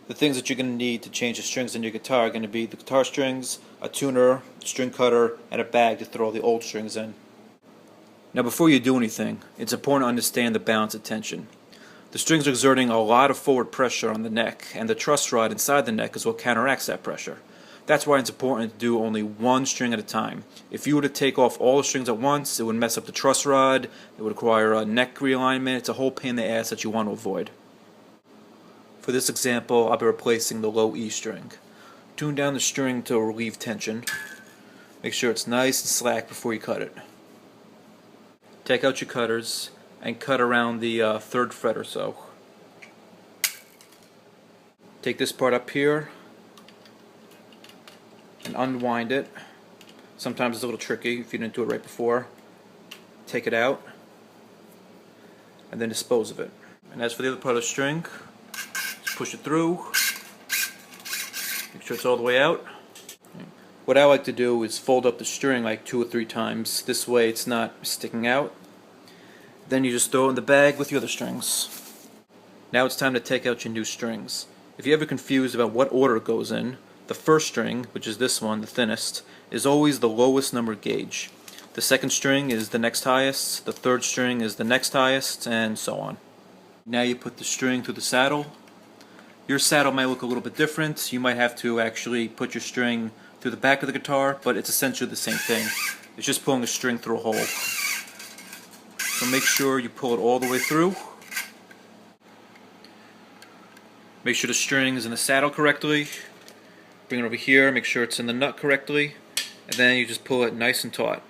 The things that you're going to need to change the strings in your guitar are going to be the guitar strings, a tuner, string cutter, and a bag to throw the old strings in. Now before you do anything, it's important to understand the balance of tension. The strings are exerting a lot of forward pressure on the neck, and the truss rod inside the neck is what counteracts that pressure. That's why it's important to do only one string at a time. If you were to take off all the strings at once, it would mess up the truss rod, it would require a neck realignment. It's a whole pain in the ass that you want to avoid. For this example, I'll be replacing the low E string. Tune down the string to relieve tension. Make sure it's nice and slack before you cut it. Take out your cutters and cut around the 3rd fret or so. Take this part up here and unwind it. Sometimes it's a little tricky if you didn't do it right before. Take it out and then dispose of it. And as for the other part of the string, just push it through. Make sure it's all the way out. What I like to do is fold up the string like 2 or 3 times. This way it's not sticking out. Then you just throw it in the bag with your other strings. Now it's time to take out your new strings. If you're ever confused about what order it goes in, the first string, which is this one, the thinnest, is always the lowest number gauge. The second string is the next highest, the third string is the next highest, and so on. Now you put the string through the saddle. Your saddle might look a little bit different. You might have to actually put your string through the back of the guitar, but it's essentially the same thing. It's just pulling a string through a hole. So make sure you pull it all the way through. Make sure the string is in the saddle correctly. Bring it over here, make sure it's in the nut correctly, and then you just pull it nice and taut.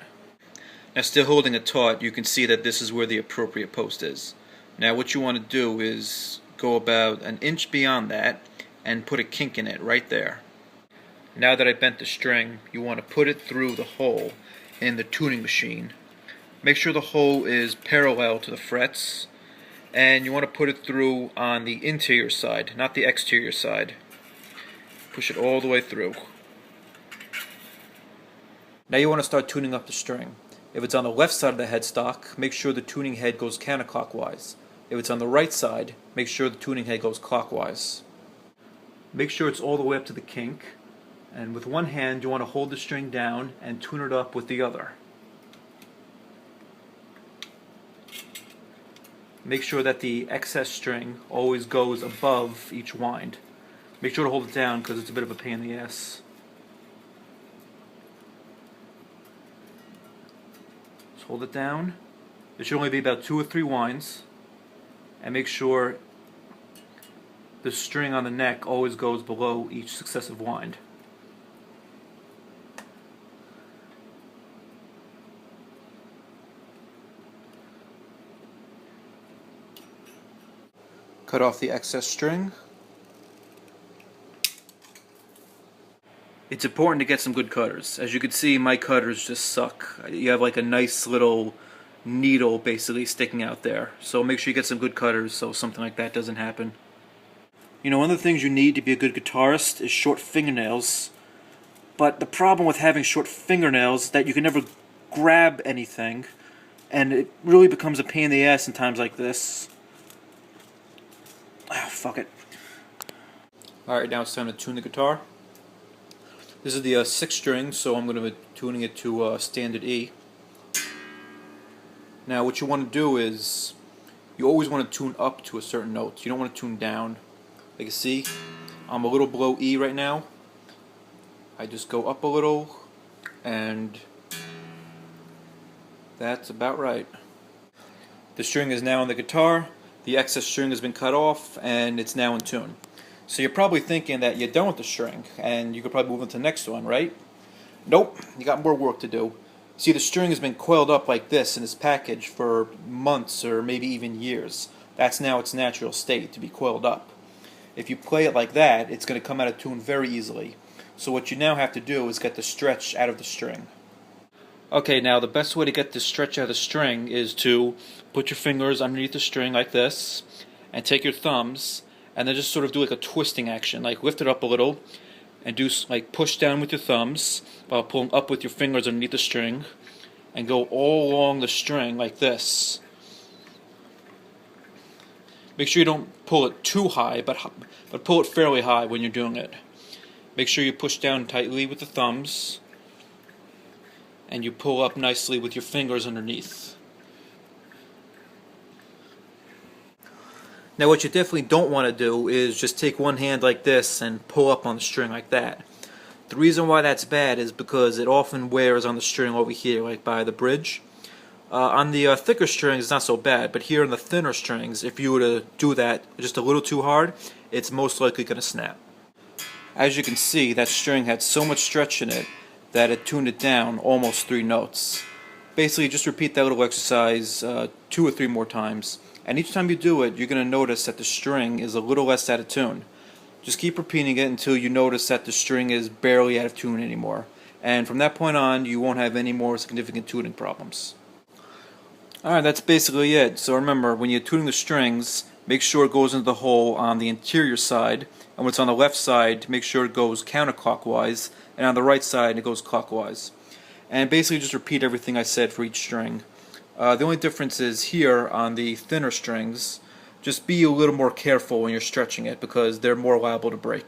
Now still holding it taut, you can see that this is where the appropriate post is. Now what you want to do is go about an inch beyond that and put a kink in it right there. Now that I bent the string, you want to put it through the hole in the tuning machine. Make sure the hole is parallel to the frets, and you want to put it through on the interior side, not the exterior side. Push it all the way through. Now you want to start tuning up the string. If it's on the left side of the headstock, make sure the tuning head goes counterclockwise. If it's on the right side, make sure the tuning head goes clockwise. Make sure it's all the way up to the kink, and with one hand you want to hold the string down and tune it up with the other. Make sure that the excess string always goes above each wind. Make sure to hold it down because it's a bit of a pain in the ass. Just hold it down. There should only be about 2 or 3 winds. And make sure the string on the neck always goes below each successive wind. Cut off the excess string. It's important to get some good cutters. As you can see, my cutters just suck. You have like a nice little needle basically sticking out there. So make sure you get some good cutters so something like that doesn't happen. You know, one of the things you need to be a good guitarist is short fingernails. But the problem with having short fingernails is that you can never grab anything, and it really becomes a pain in the ass in times like this. Ah, fuck it. Alright, now it's time to tune the guitar. This is the 6th string, so I'm going to be tuning it to standard E. Now what you want to do is, you always want to tune up to a certain note. You don't want to tune down. Like you see, I'm a little below E right now. I just go up a little, and that's about right. The string is now on the guitar. The excess string has been cut off, and it's now in tune. So you're probably thinking that you're done with the string, and you could probably move on to the next one, right? Nope, you got more work to do. See, the string has been coiled up like this in this package for months or maybe even years. That's now its natural state, to be coiled up. If you play it like that, it's going to come out of tune very easily. So what you now have to do is get the stretch out of the string. Okay, now the best way to get the stretch out of the string is to put your fingers underneath the string like this, and take your thumbs, and then just sort of do like a twisting action, like lift it up a little, and do like push down with your thumbs while pulling up with your fingers underneath the string, and go all along the string like this. Make sure you don't pull it too high, but pull it fairly high when you're doing it. Make sure you push down tightly with the thumbs, and you pull up nicely with your fingers underneath. Now what you definitely don't want to do is just take one hand like this and pull up on the string like that. The reason why that's bad is because it often wears on the string over here, like by the bridge. On the thicker strings it's not so bad, but here on the thinner strings, if you were to do that just a little too hard, it's most likely going to snap. As you can see, that string had so much stretch in it that it tuned it down almost 3 notes. Basically, just repeat that little exercise 2 or 3 more times, and each time you do it, you're going to notice that the string is a little less out of tune. Just keep repeating it until you notice that the string is barely out of tune anymore, and from that point on, you won't have any more significant tuning problems. Alright, that's basically it. So remember, when you're tuning the strings, make sure it goes into the hole on the interior side, and when it's on the left side, make sure it goes counterclockwise, and on the right side, it goes clockwise. And basically just repeat everything I said for each string. The only difference is here on the thinner strings, just be a little more careful when you're stretching it because they're more liable to break.